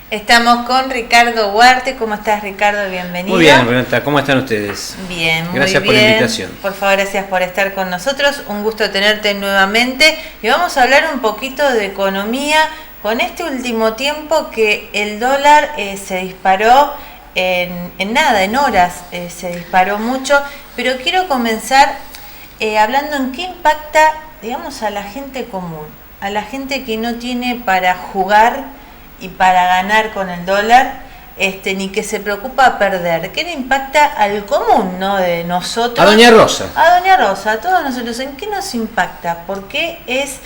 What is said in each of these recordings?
Estamos con Ricardo Huarte. ¿Cómo estás, Ricardo? Bienvenido. Muy bien, Renata. ¿Cómo están ustedes? Bien, muy bien. Gracias por la invitación. Por favor, gracias por estar con nosotros. Un gusto tenerte nuevamente. Y vamos a hablar un poquito de economía con este último tiempo que el dólar se disparó en horas se disparó mucho. Pero quiero comenzar hablando en qué impacta, digamos, a la gente común, a la gente que no tiene para jugar y para ganar con el dólar, ni que se preocupa a perder. ¿Qué le impacta al común, no, de nosotros? A Doña Rosa. A Doña Rosa, a todos nosotros. ¿En qué nos impacta? ¿Por qué es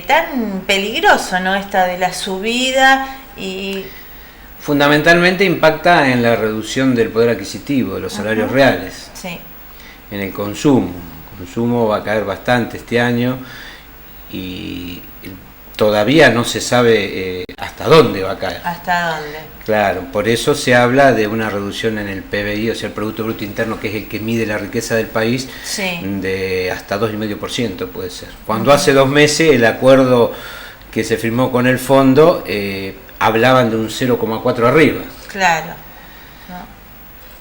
tan peligroso, no, esta de la subida? Y fundamentalmente impacta en la reducción del poder adquisitivo, de los salarios reales. Sí. En el consumo. El consumo va a caer bastante este año y todavía no se sabe hasta dónde va a caer. ¿Hasta dónde? Claro, por eso se habla de una reducción en el PBI, o sea, el Producto Bruto Interno, que es el que mide la riqueza del país, sí, de hasta 2,5% puede ser. Cuando hace 2 meses el acuerdo que se firmó con el fondo, hablaban de un 0,4 arriba. Claro. No.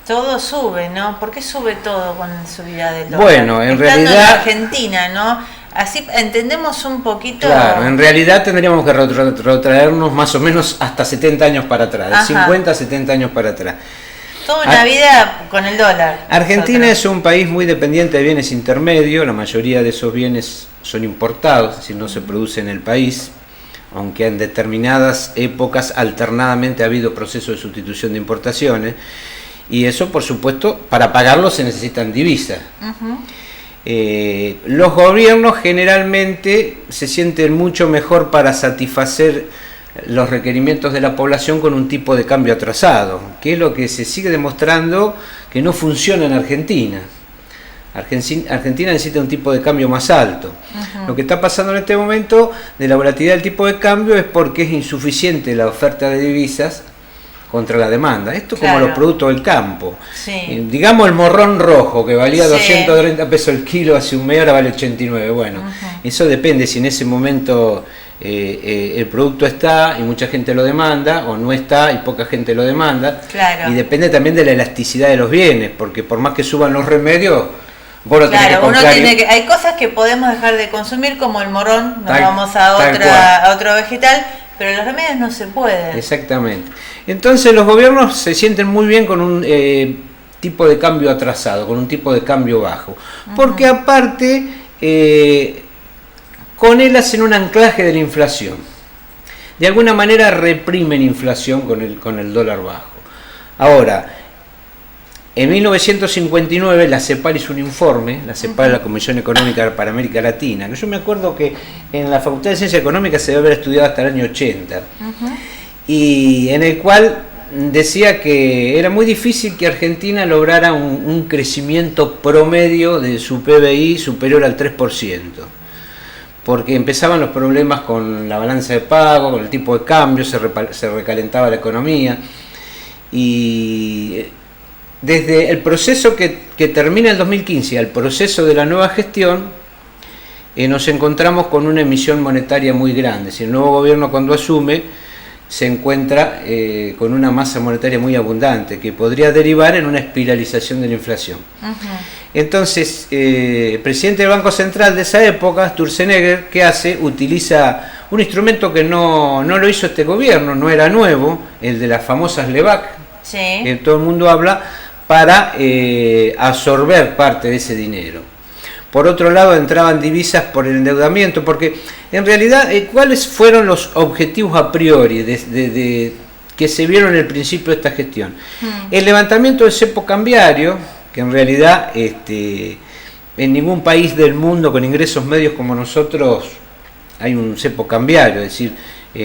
Todo sube, ¿no? ¿Por qué sube todo con la subida del dólar? Bueno, en realidad, en Argentina, ¿no? Así entendemos un poquito. Claro, en realidad tendríamos que retrotraernos más o menos hasta 70 años para atrás, de 50 a 70 años para atrás. Toda una vida con el dólar. Argentina es un país muy dependiente de bienes intermedios, la mayoría de esos bienes son importados, es decir, no se produce en el país, aunque en determinadas épocas alternadamente ha habido procesos de sustitución de importaciones, y eso, por supuesto, para pagarlo se necesitan divisas. Los gobiernos generalmente se sienten mucho mejor para satisfacer los requerimientos de la población con un tipo de cambio atrasado, que es lo que se sigue demostrando que no funciona en Argentina. Argentina necesita un tipo de cambio más alto. Lo que está pasando en este momento de la volatilidad del tipo de cambio es porque es insuficiente la oferta de divisas contra la demanda. Esto como los productos del campo. Sí. Digamos el morrón rojo, que valía 230 pesos el kilo hace un mes, ahora vale 89. Bueno, eso depende si en ese momento el producto está y mucha gente lo demanda, o no está y poca gente lo demanda. Claro. Y depende también de la elasticidad de los bienes, porque por más que suban los remedios, vos lo tenés que comprar. Hay cosas que podemos dejar de consumir, como el morrón, vamos a otro vegetal, pero los remedios no se pueden. Exactamente. Entonces los gobiernos se sienten muy bien con un tipo de cambio atrasado, con un tipo de cambio bajo. Porque aparte, con él hacen un anclaje de la inflación. De alguna manera reprimen inflación con el dólar bajo. Ahora, en 1959 la CEPAL hizo un informe, la CEPAL es la Comisión Económica para América Latina, que yo me acuerdo que en la Facultad de Ciencia Económica se debe haber estudiado hasta el año 80, y en el cual decía que era muy difícil que Argentina lograra un crecimiento promedio de su PBI superior al 3%, porque empezaban los problemas con la balanza de pago, con el tipo de cambio, se recalentaba la economía, y desde el proceso que termina el 2015 al proceso de la nueva gestión, nos encontramos con una emisión monetaria muy grande. Si el nuevo gobierno, cuando asume, se encuentra con una masa monetaria muy abundante, que podría derivar en una espiralización de la inflación. Entonces, el presidente del Banco Central de esa época, Sturzenegger, ¿qué hace? Utiliza un instrumento que no lo hizo este gobierno, no era nuevo, el de las famosas LEVAC, que todo el mundo habla, para absorber parte de ese dinero. Por otro lado, entraban divisas por el endeudamiento, porque en realidad, ¿cuáles fueron los objetivos a priori que se vieron en el principio de esta gestión? El levantamiento del cepo cambiario, que en realidad en ningún país del mundo con ingresos medios como nosotros hay un cepo cambiario, es decir,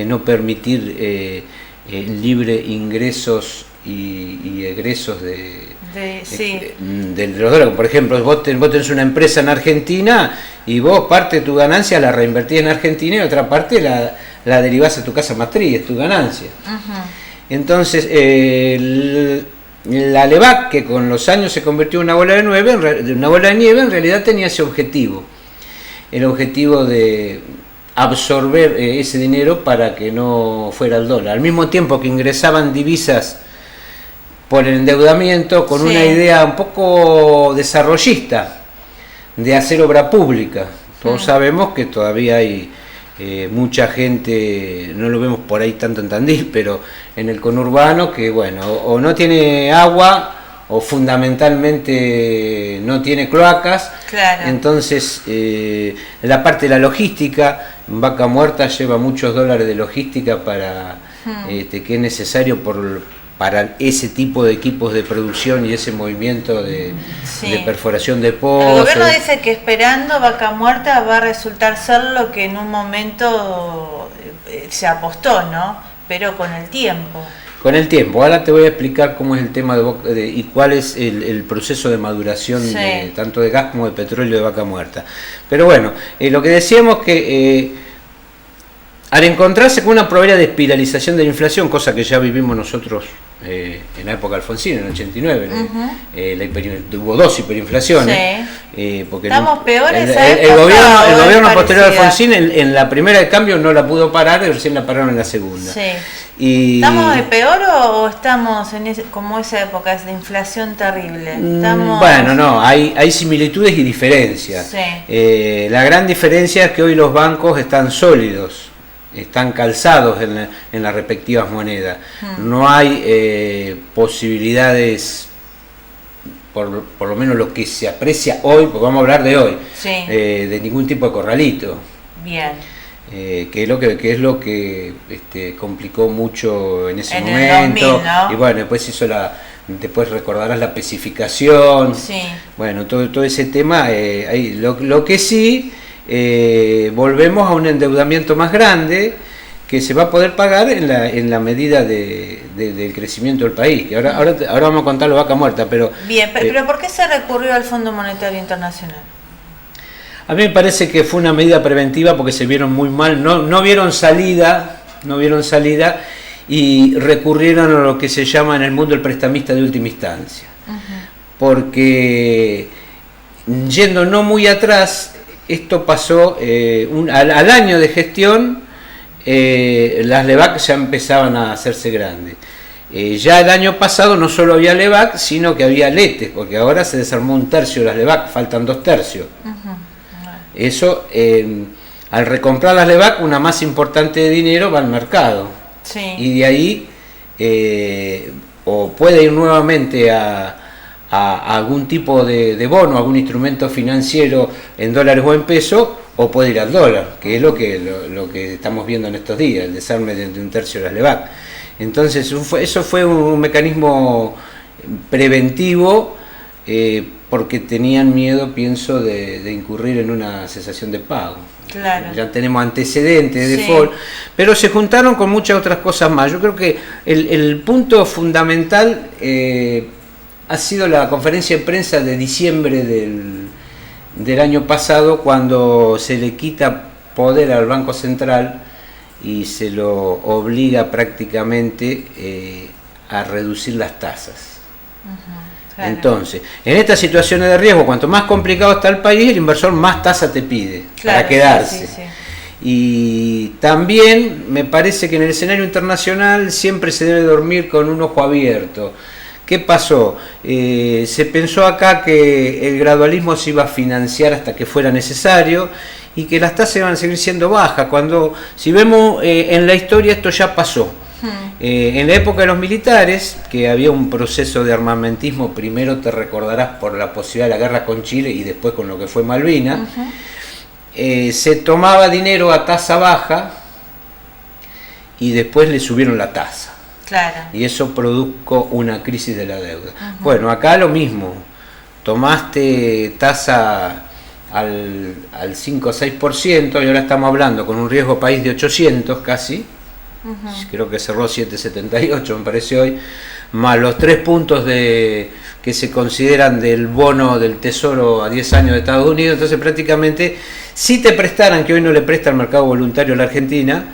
no permitir libre ingresos y egresos de los dólares. Por ejemplo, vos tenés una empresa en Argentina y vos parte de tu ganancia la reinvertís en Argentina y otra parte la derivás a tu casa matriz, es tu ganancia. Entonces, la LEVAC, que con los años se convirtió en una bola de nieve, en realidad tenía ese objetivo. El objetivo de absorber ese dinero para que no fuera el dólar. Al mismo tiempo que ingresaban divisas por el endeudamiento con una idea un poco desarrollista de hacer obra pública. Todos sabemos que todavía hay mucha gente, no lo vemos por ahí tanto en Tandil, pero en el conurbano que bueno, o no tiene agua o fundamentalmente no tiene cloacas. Claro. Entonces la parte de la logística, Vaca Muerta lleva muchos dólares de logística para que es necesario para ese tipo de equipos de producción y ese movimiento de perforación de pozos. El gobierno dice que esperando Vaca Muerta va a resultar ser lo que en un momento se apostó, ¿no? Pero con el tiempo. Con el tiempo. Ahora te voy a explicar cómo es el tema y cuál es el proceso de maduración tanto de gas como de petróleo de Vaca Muerta. Pero bueno, lo que decíamos que al encontrarse con una probabilidad de espiralización de la inflación, cosa que ya vivimos nosotros en la época de Alfonsín, en el 89, hubo dos hiperinflaciones. Porque estamos peores. El gobierno posterior a Alfonsín en la primera de cambio no la pudo parar y recién la pararon en la segunda. ¿Estamos de peor o estamos en como esa época de inflación terrible? Bueno, no, hay similitudes y diferencias. La gran diferencia es que hoy los bancos están sólidos, están calzados en las respectivas monedas. No hay posibilidades, por lo menos lo que se aprecia hoy, porque vamos a hablar de hoy, de ningún tipo de corralito. Bien. Que es lo que complicó mucho en ese momento. El 2000, ¿no? Y bueno, después recordarás la especificación. Bueno, todo ese tema. Lo que sí, volvemos a un endeudamiento más grande que se va a poder pagar en la medida del crecimiento del país. Que ahora vamos a contar lo Vaca Muerta, pero... Bien, pero ¿por qué se recurrió al Fondo Monetario Internacional? A mí me parece que fue una medida preventiva porque se vieron muy mal, no vieron salida y recurrieron a lo que se llama en el mundo el prestamista de última instancia. Porque yendo no muy atrás, esto pasó al año de gestión, las LEVAC ya empezaban a hacerse grandes. Ya el año pasado no solo había LEVAC, sino que había LETES, porque ahora se desarmó un tercio de las LEVAC, faltan 2/3. Eso, al recomprar las LEVAC, una masa importante de dinero va al mercado. Y de ahí, o puede ir nuevamente a algún tipo de bono, algún instrumento financiero en dólares o en pesos, o puede ir al dólar, que es lo que estamos viendo en estos días, el desarme de un tercio de las LEVAC. Entonces, eso fue un mecanismo preventivo, porque tenían miedo, pienso, de incurrir en una cesación de pago. Claro. Ya tenemos antecedentes de default, pero se juntaron con muchas otras cosas más. Yo creo que el punto fundamental ha sido la conferencia de prensa de diciembre del año pasado, cuando se le quita poder al Banco Central y se lo obliga prácticamente a reducir las tasas. Claro. Entonces, en estas situaciones de riesgo, cuanto más complicado está el país, el inversor más tasa te pide para quedarse. Y también me parece que en el escenario internacional siempre se debe dormir con un ojo abierto. ¿Qué pasó? Se pensó acá que el gradualismo se iba a financiar hasta que fuera necesario y que las tasas iban a seguir siendo bajas, cuando, si vemos en la historia, esto ya pasó. En la época de los militares, que había un proceso de armamentismo, primero te recordarás por la posibilidad de la guerra con Chile y después con lo que fue Malvinas, se tomaba dinero a tasa baja y después le subieron la tasa. Claro. Y eso produjo una crisis de la deuda. Bueno, acá lo mismo, tomaste tasa al 5 o 6% y ahora estamos hablando con un riesgo país de 800 casi. Creo que cerró 7,78 me parece hoy, más los 3 puntos que se consideran del bono del Tesoro a 10 años de Estados Unidos. Entonces prácticamente, si te prestaran, que hoy no le presta al mercado voluntario a la Argentina,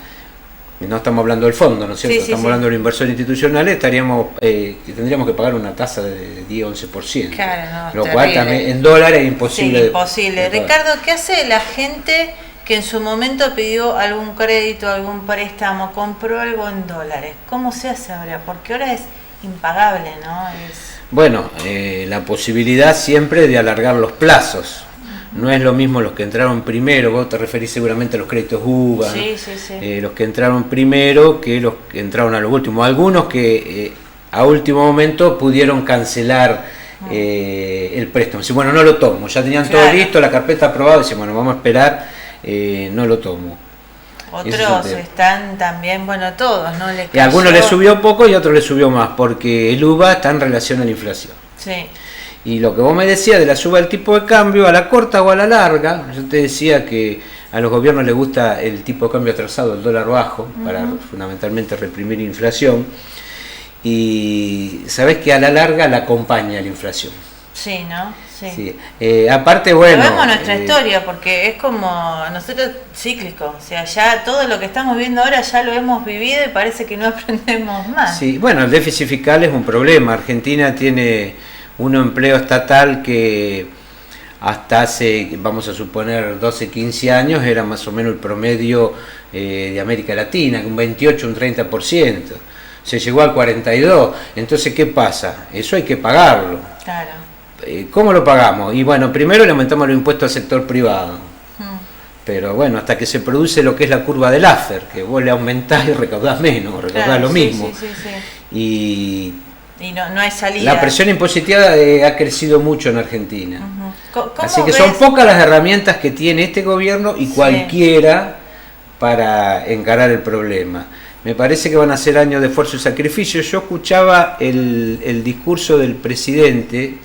no estamos hablando del fondo, ¿no es cierto? Estamos hablando de los inversores institucionales, tendríamos que pagar una tasa de 10-11%. Claro, lo cual también en dólares es imposible. Imposible. Ricardo, ¿qué hace la gente que en su momento pidió algún crédito, algún préstamo, compró algo en dólares. ¿Cómo se hace ahora? Porque ahora es impagable, ¿no? Bueno, la posibilidad siempre de alargar los plazos. No es lo mismo los que entraron primero, vos te referís seguramente a los créditos UVA, sí, sí, sí. Los que entraron primero que los que entraron a lo último. Algunos que a último momento pudieron cancelar el préstamo. Dice, bueno, no lo tomo, ya tenían todo listo, la carpeta aprobada, dice, bueno, vamos a esperar, no lo tomo. Otros están también, bueno, todos, ¿no? Y a algunos les subió poco y a otros les subió más, porque el UVA está en relación a la inflación. Sí. Y lo que vos me decías de la suba del tipo de cambio, a la corta o a la larga, yo te decía que a los gobiernos les gusta el tipo de cambio atrasado, el dólar bajo, para fundamentalmente reprimir inflación, y sabés que a la larga la acompaña la inflación. Sí, ¿no? Sí. Sí. Aparte, bueno... Lo vemos en nuestra historia, porque es como nosotros cíclico, o sea, ya todo lo que estamos viendo ahora ya lo hemos vivido y parece que no aprendemos más. Sí, bueno, el déficit fiscal es un problema. Argentina tiene un empleo estatal que hasta hace, vamos a suponer, 12, 15 años era más o menos el promedio de América Latina, un 28, un 30%. Se llegó al 42%. Entonces, ¿qué pasa? Eso hay que pagarlo. Claro. ¿Cómo lo pagamos? Y bueno, primero le aumentamos los impuestos al sector privado. Pero bueno, hasta que se produce lo que es la curva del Laffer, que vos le aumentás y recaudás menos, recaudás claro, lo mismo. Y no hay salida. La presión impositiva ha crecido mucho en Argentina. Así que ves? son pocas las herramientas que tiene este gobierno y cualquiera para encarar el problema. Me parece que van a ser años de esfuerzo y sacrificio. Yo escuchaba el discurso del presidente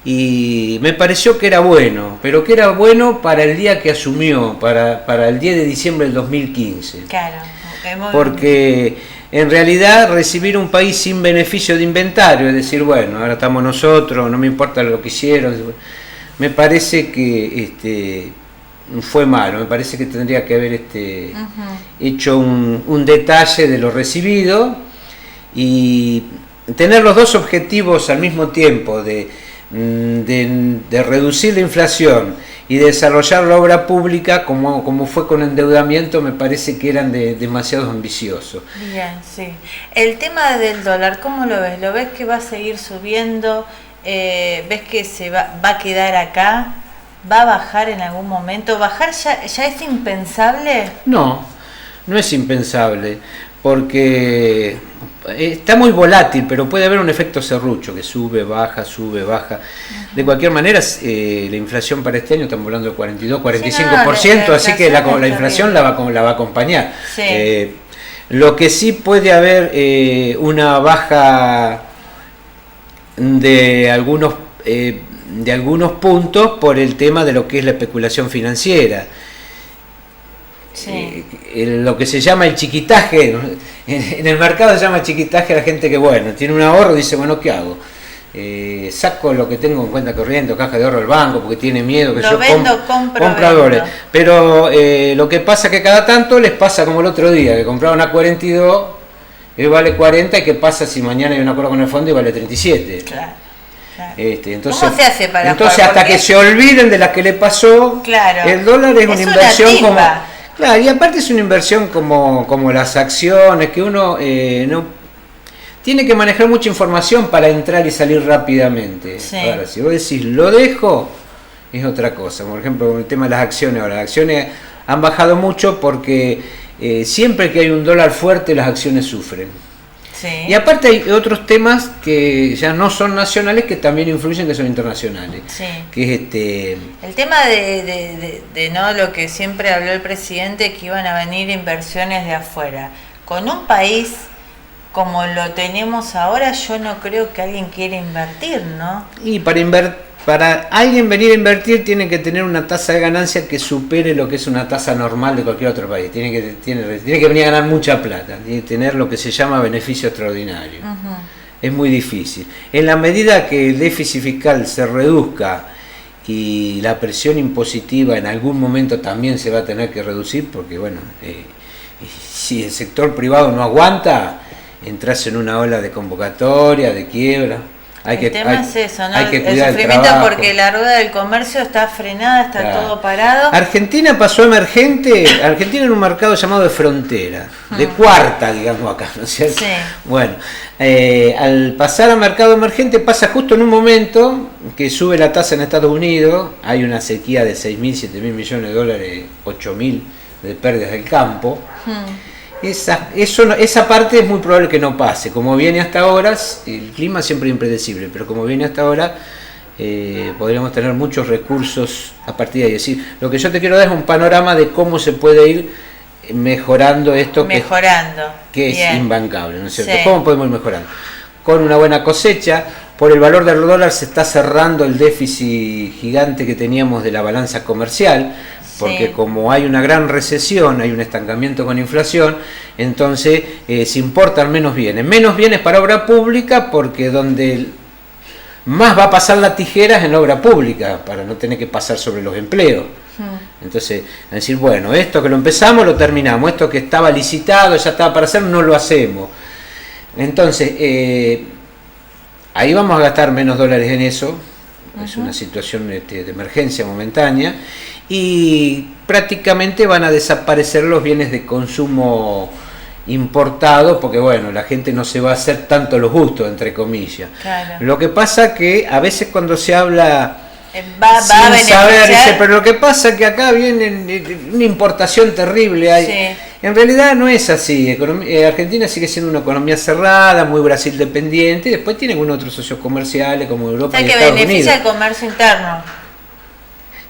y me pareció que era bueno, pero que era bueno para el día que asumió, para el 10 de diciembre del 2015. Claro. Porque en realidad recibir un país sin beneficio de inventario, es decir, bueno, ahora estamos nosotros, no me importa lo que hicieron, me parece que fue malo, me parece que tendría que haber hecho un detalle de lo recibido y tener los dos objetivos al mismo tiempo, de reducir la inflación y desarrollar la obra pública como fue con endeudamiento, me parece que eran demasiado ambiciosos. Bien, sí. El tema del dólar, ¿cómo lo ves? ¿Lo ves que va a seguir subiendo? ¿Ves que se va a quedar acá? ¿Va a bajar en algún momento? ¿Bajar ya es impensable? No es impensable, porque está muy volátil, pero puede haber un efecto serrucho, que sube, baja. De cualquier manera, la inflación para este año, estamos hablando de 42, 45%, así que la inflación la va a acompañar. Sí. Lo que sí puede haber una baja de algunos puntos por el tema de lo que es la especulación financiera. Sí. Lo que se llama el chiquitaje, en el mercado se llama chiquitaje a la gente que, bueno, tiene un ahorro y dice, bueno, ¿qué hago? Saco lo que tengo en cuenta corriente o caja de ahorro del banco porque tiene miedo que yo compro dólares. Pero lo que pasa es que cada tanto les pasa como el otro día, que compraron a 42 y vale 40, y qué pasa si mañana hay un acuerdo con el fondo y vale 37. Claro. Entonces, ¿cómo se hace para entonces hasta que se olviden de la que le pasó, el dólar es una inversión como... Claro, y aparte es una inversión como las acciones, que uno no tiene que manejar mucha información para entrar y salir rápidamente. Sí. Ahora, si vos decís, lo dejo, es otra cosa. Por ejemplo, con el tema de las acciones, ahora las acciones han bajado mucho porque siempre que hay un dólar fuerte, las acciones sufren. Sí. Y aparte hay otros temas que ya no son nacionales, que también influyen, que son internacionales. Sí. Que es el tema de no lo que siempre habló el presidente, que iban a venir inversiones de afuera. Con un país como lo tenemos ahora, yo no creo que alguien quiera invertir, ¿no? Y para alguien venir a invertir tiene que tener una tasa de ganancia que supere lo que es una tasa normal de cualquier otro país. Tiene que venir a ganar mucha plata, tiene que tener lo que se llama beneficio extraordinario. Es muy difícil. En la medida que el déficit fiscal se reduzca y la presión impositiva en algún momento también se va a tener que reducir, porque bueno, si el sector privado no aguanta, entras en una ola de convocatoria, de quiebra. El tema es eso, ¿no? Hay que el cuidar sufrimiento trabajo. porque la rueda del comercio está frenada, está Claro. todo parado. Argentina pasó emergente, Argentina en un mercado llamado de frontera, de cuarta, digamos acá, ¿no es cierto? Sí. Bueno, al pasar a mercado emergente pasa justo en un momento que sube la tasa en Estados Unidos, hay una sequía de 6.000, 7.000 millones de dólares, 8.000 de pérdidas del campo. Esa parte es muy probable que no pase. Como viene hasta ahora, el clima siempre es impredecible, pero como viene hasta ahora, podríamos tener muchos recursos a partir de ahí. Es decir, lo que yo te quiero dar es un panorama de cómo se puede ir mejorando esto que es imbancable, ¿no es cierto? Sí. ¿Cómo podemos ir mejorando? Con una buena cosecha. Por el valor del dólar se está cerrando el déficit gigante que teníamos de la balanza comercial, porque como hay una gran recesión, hay un estancamiento con inflación, entonces se importan menos bienes para obra pública, porque donde más va a pasar la tijera es en obra pública, para no tener que pasar sobre los empleos. Entonces, a decir, bueno, esto que lo empezamos lo terminamos, esto que estaba licitado, ya estaba para hacer, no lo hacemos. Entonces, ahí vamos a gastar menos dólares en eso, es una situación de emergencia momentánea, y prácticamente van a desaparecer los bienes de consumo importados, porque bueno, la gente no se va a hacer tanto los gustos, entre comillas. Claro. Lo que pasa que a veces cuando se habla va a sin beneficiar. saber, dice, pero lo que pasa es que acá viene una importación terrible. Sí. En realidad no es así. Argentina sigue siendo una economía cerrada, muy Brasil dependiente, y después tiene algunos otros socios comerciales como Europa y que Estados beneficia Unidos. el comercio interno.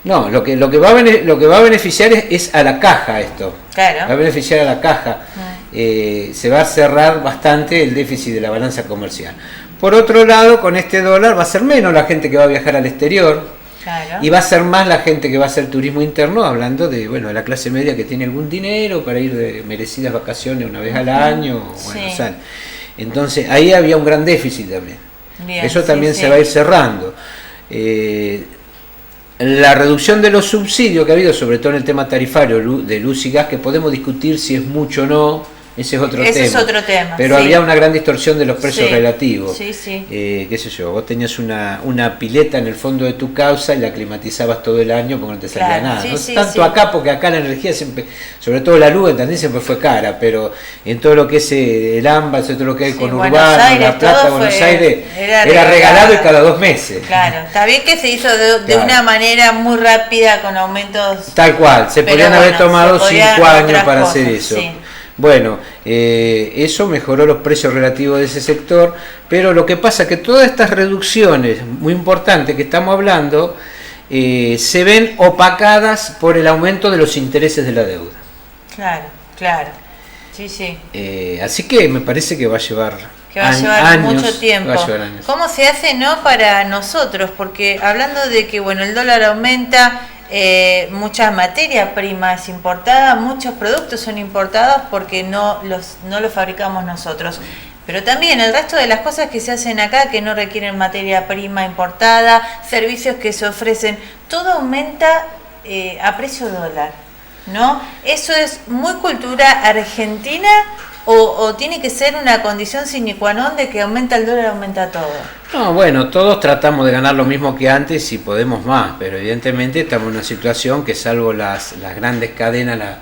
No, lo que va a beneficiar es a la caja esto. Claro. Va a beneficiar a la caja. Se va a cerrar bastante el déficit de la balanza comercial. Por otro lado, con este dólar va a ser menos la gente que va a viajar al exterior. Claro. Y va a ser más la gente que va a hacer turismo interno, hablando de la clase media que tiene algún dinero para ir de merecidas vacaciones una vez al año. Sale. Entonces ahí había un gran déficit también. Bien, eso también sí. se va a ir cerrando. La reducción de los subsidios que ha habido, sobre todo en el tema tarifario de luz y gas, que podemos discutir si es mucho o no, ese es otro tema. Pero había una gran distorsión de los precios relativos. Sí, sí. Qué sé yo, vos tenías una pileta en el fondo de tu casa y la climatizabas todo el año porque no te salía nada. Sí, No sí, tanto acá, porque acá la energía siempre, sobre todo la luz, ¿entendés? Siempre fue cara, pero en todo lo que es el AMBA, todo lo que hay con Urbano, La Plata, Buenos Aires, era regalado y cada 2 meses. Claro, está bien que se hizo de una manera muy rápida con aumentos. Tal cual, se podrían haber tomado 5 años para hacer eso. Sí. Bueno, eso mejoró los precios relativos de ese sector, pero lo que pasa es que todas estas reducciones muy importantes que estamos hablando se ven opacadas por el aumento de los intereses de la deuda. Claro, sí. Así que me parece que va a llevar años, mucho tiempo. ¿Cómo se hace para nosotros? Porque hablando de que el dólar aumenta, mucha materia prima es importada, muchos productos son importados porque no los fabricamos nosotros. Pero también el resto de las cosas que se hacen acá, que no requieren materia prima importada, servicios que se ofrecen, todo aumenta a precio dólar, ¿no? ¿Eso es muy cultura argentina o tiene que ser una condición sine qua non de que aumenta el dólar, aumenta todo? No, todos tratamos de ganar lo mismo que antes y podemos más, pero evidentemente estamos en una situación que, salvo las grandes cadenas, las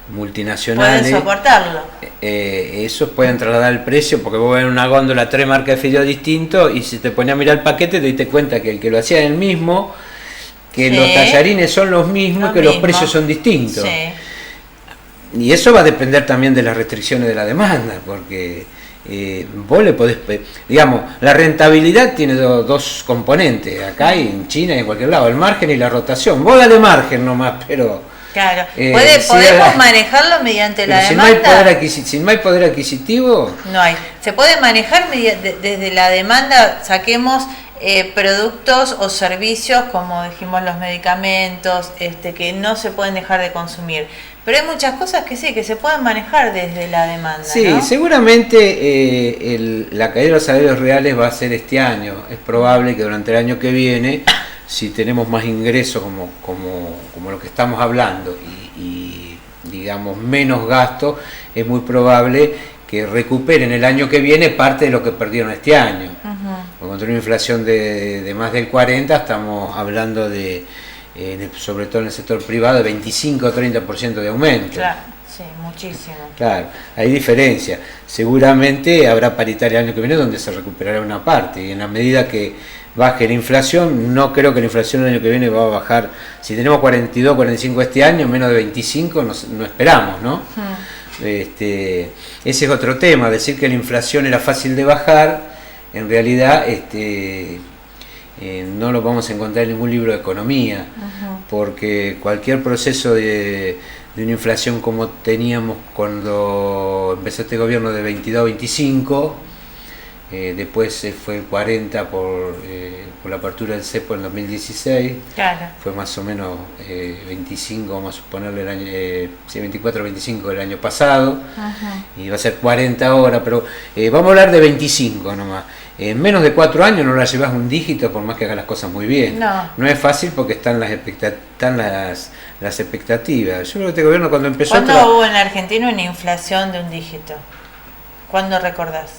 multinacionales, pueden soportarlo. Esos pueden trasladar el precio, porque vos ves en una góndola 3 marcas de fideos distintos y si te pones a mirar el paquete te diste cuenta que el que lo hacía es el mismo, que los tallarines son los mismos y que los precios son distintos. Y eso va a depender también de las restricciones de la demanda, porque vos le podés, digamos, la rentabilidad tiene dos componentes, acá y en China y en cualquier lado, el margen y la rotación. Vos dale margen nomás, pero... Claro, podemos manejarlo mediante la demanda. Si no hay poder adquisitivo... No hay. Se puede manejar desde la demanda, saquemos productos o servicios, como dijimos los medicamentos, que no se pueden dejar de consumir. Pero hay muchas cosas que sí, que se pueden manejar desde la demanda. Sí, ¿no? Seguramente la caída de los salarios reales va a ser este año. Es probable que durante el año que viene, si tenemos más ingresos como lo que estamos hablando y digamos menos gasto, es muy probable que recuperen el año que viene parte de lo que perdieron este año. Uh-huh. contra una inflación de más del 40, estamos hablando de, sobre todo en el sector privado, de 25 o 30% de aumento. Claro, sí, muchísimo. Claro, hay diferencia. Seguramente habrá paritaria el año que viene donde se recuperará una parte, y en la medida que baje la inflación, no creo que la inflación el año que viene va a bajar. Si tenemos 42, 45 este año, menos de 25 no esperamos, ¿no? Ese es otro tema. Decir que la inflación era fácil de bajar, en realidad no lo vamos a encontrar en ningún libro de economía, porque cualquier proceso de una inflación como teníamos cuando empezó este gobierno de 22 25, después fue el 40 por la apertura del cepo en 2016, claro. Fue más o menos 25, vamos a suponerle el año, 24 25 del año pasado, y va a ser 40 ahora, pero vamos a hablar de 25 nomás. En menos de 4 años no la llevas un dígito, por más que hagas las cosas muy bien. No es fácil porque están las expectativas. Yo creo que este gobierno cuando empezó... ¿Cuándo hubo en Argentina una inflación de un dígito? ¿Cuándo recordás?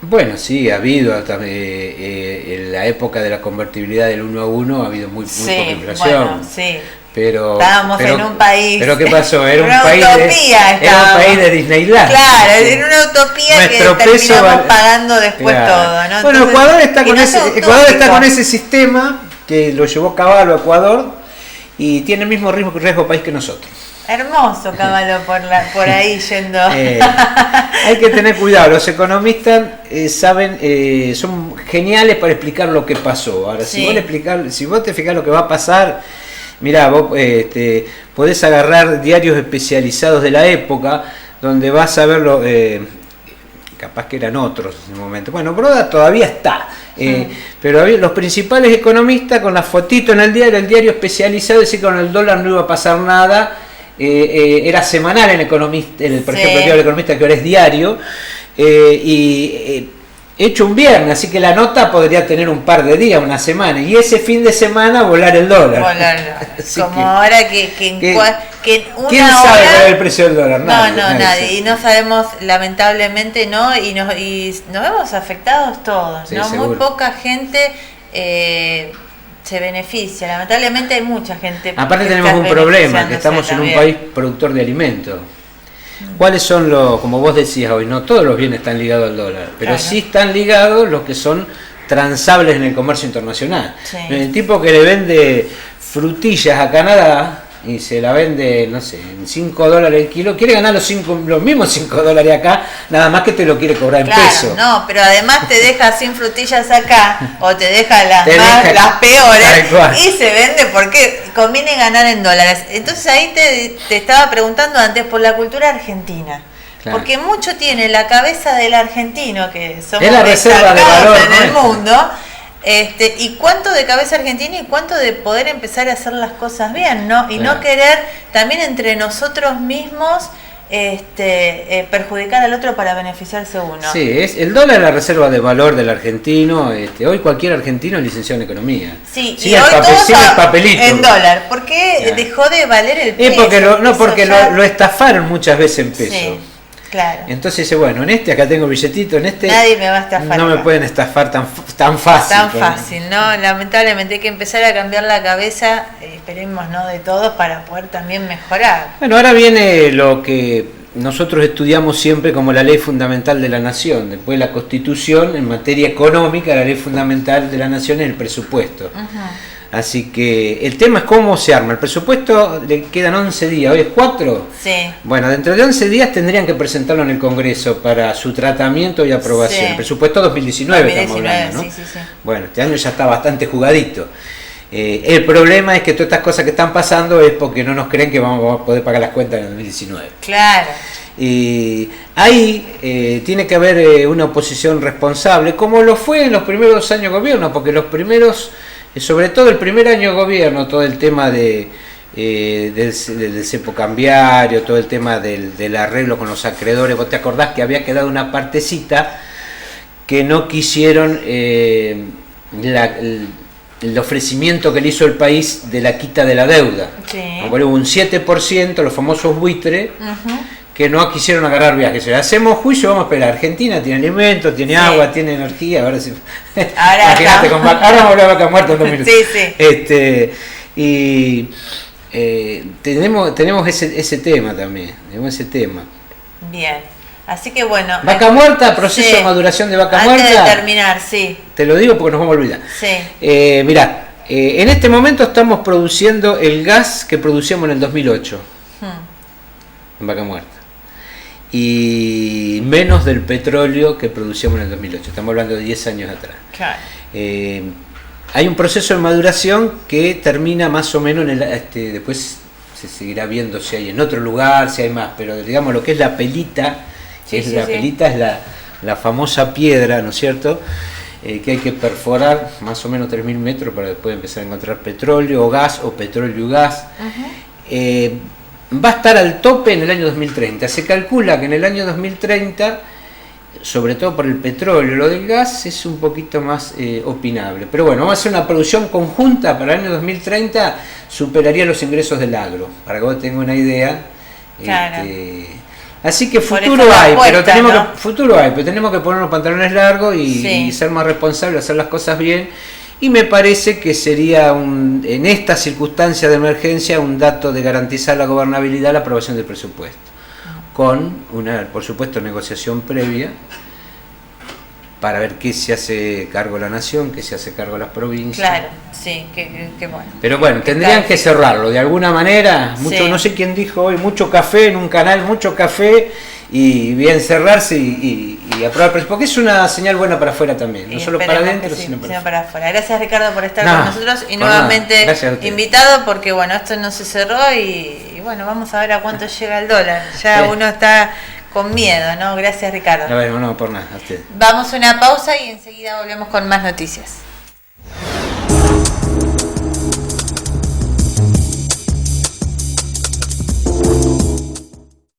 Bueno, sí, ha habido en la época de la convertibilidad del 1 a 1 ha habido muy poca inflación. Bueno, sí. Pero en un país. Pero ¿qué pasó? Era un país de Disneyland. Claro, era una utopía que terminamos pagando después todo, ¿no? Bueno, entonces, Ecuador está con ese sistema que lo llevó Caballo a Ecuador y tiene el mismo riesgo país que nosotros. Hermoso Caballo por ahí yendo. Hay que tener cuidado, los economistas saben, son geniales para explicar lo que pasó. Ahora, sí. si vos te fijás lo que va a pasar, mirá, vos podés agarrar diarios especializados de la época, donde vas a verlo, capaz que eran otros en el momento. Bueno, Broda todavía está. Pero los principales economistas con la fotito en el diario especializado, decir que con el dólar no iba a pasar nada. Era semanal en Economista, por ejemplo, el diario del Economista, que ahora es diario, hecho un viernes, así que la nota podría tener un par de días, una semana, y ese fin de semana volar el dólar. Como ahora que una ¿quién hora, sabe cuál es el precio del dólar? Nadie. Y no sabemos, lamentablemente, ¿no? Y nos vemos afectados todos, sí, ¿no? Seguro. Muy poca gente se beneficia. Lamentablemente hay mucha gente. Aparte tenemos un problema, que estamos en un país productor de alimentos. ¿Cuáles son como vos decías hoy? No todos los bienes están ligados al dólar, pero sí están ligados los que son transables en el comercio internacional. Sí. El tipo que le vende frutillas a Canadá y se la vende, no sé, en $5 el kilo, quiere ganar los mismos $5 acá, nada más que te lo quiere cobrar en pesos. No, pero además te deja sin frutillas acá, o te deja las peores, y se vende porque conviene ganar en dólares. Entonces ahí te estaba preguntando antes por la cultura argentina. Claro. Porque mucho tiene la cabeza del argentino, que somos es la reserva de valor en el mundo. Y cuánto de cabeza argentina y cuánto de poder empezar a hacer las cosas bien, ¿no? Y no querer también entre nosotros mismos perjudicar al otro para beneficiarse uno. Sí, el dólar es la reserva de valor del argentino. Hoy cualquier argentino es licenciado en economía. Sí, y hoy el papelito. En dólar. ¿Por qué dejó de valer el peso? Porque lo estafaron muchas veces en peso. Sí. Claro. Entonces dice, bueno, acá tengo billetito, nadie me va a estafar. No me pueden estafar tan fácil. Tan fácil, ¿no? Lamentablemente hay que empezar a cambiar la cabeza, esperemos, ¿no? De todos para poder también mejorar. Bueno, ahora viene lo que nosotros estudiamos siempre como la ley fundamental de la nación. Después la Constitución, en materia económica, la ley fundamental de la nación es el presupuesto. Así que el tema es cómo se arma. El presupuesto le quedan 11 días, ¿hoy es 4? Sí. Bueno, dentro de 11 días tendrían que presentarlo en el Congreso para su tratamiento y aprobación. Sí. El presupuesto 2019 estamos hablando, ¿no? Sí. Bueno, este año ya está bastante jugadito. El problema es que todas estas cosas que están pasando es porque no nos creen que vamos a poder pagar las cuentas en el 2019. Claro. Ahí tiene que haber una oposición responsable, como lo fue en los primeros 2 años de gobierno, porque los primeros... Sobre todo el primer año de gobierno, todo el tema del cepo cambiario, todo el tema del arreglo con los acreedores. Vos te acordás que había quedado una partecita que no quisieron el ofrecimiento que le hizo el país de la quita de la deuda. Sí. Hubo un 7%, los famosos buitres, que no quisieron agarrar viajes. Hacemos juicio, vamos a esperar. Argentina tiene alimentos, tiene agua, tiene energía. Ahora sí. Imagínate, ahora vamos a hablar de Vaca Muerta en 2 minutos. Y tenemos ese tema también. Tenemos ese tema. Bien. Así que bueno. Vaca Muerta, proceso de maduración de Vaca Muerta. Antes de terminar, sí. Te lo digo porque nos vamos a olvidar. Sí. Mirá, en este momento estamos produciendo el gas que producíamos en el 2008. En Vaca Muerta. Y menos del petróleo que producíamos en el 2008. Estamos hablando de 10 años atrás. Claro. Hay un proceso de maduración que termina más o menos en el... después se seguirá viendo si hay en otro lugar, si hay más, pero digamos lo que es la pelita, pelita es la famosa piedra, ¿no es cierto?, que hay que perforar más o menos 3.000 metros para después empezar a encontrar petróleo o gas, o petróleo y gas. Va a estar al tope en el año 2030. Se calcula que en el año 2030, sobre todo por el petróleo, lo del gas es un poquito más opinable. Pero bueno, vamos a hacer una producción conjunta para el año 2030, superaría los ingresos del agro, para que vos tengas una idea. Claro. Así que futuro hay, pero tenemos que poner los pantalones largos y ser más responsables, hacer las cosas bien. Y me parece que sería en esta circunstancia de emergencia un dato de garantizar la gobernabilidad, la aprobación del presupuesto, con una, por supuesto, negociación previa para ver qué se hace cargo la nación, qué se hace cargo las provincias. Claro, sí, qué bueno. Pero bueno, tendrían que cerrarlo de alguna manera. No sé quién dijo hoy, mucho café en un canal, mucho café, y bien cerrarse y aprobar, porque es una señal buena para afuera también, no solo para adentro, sino para afuera. Gracias, Ricardo, por estar con nosotros y nuevamente invitado, porque bueno, esto no se cerró y bueno, vamos a ver a cuánto llega el dólar. Ya uno está con miedo, ¿no? Gracias, Ricardo. No, por nada, a usted. Vamos a una pausa y enseguida volvemos con más noticias.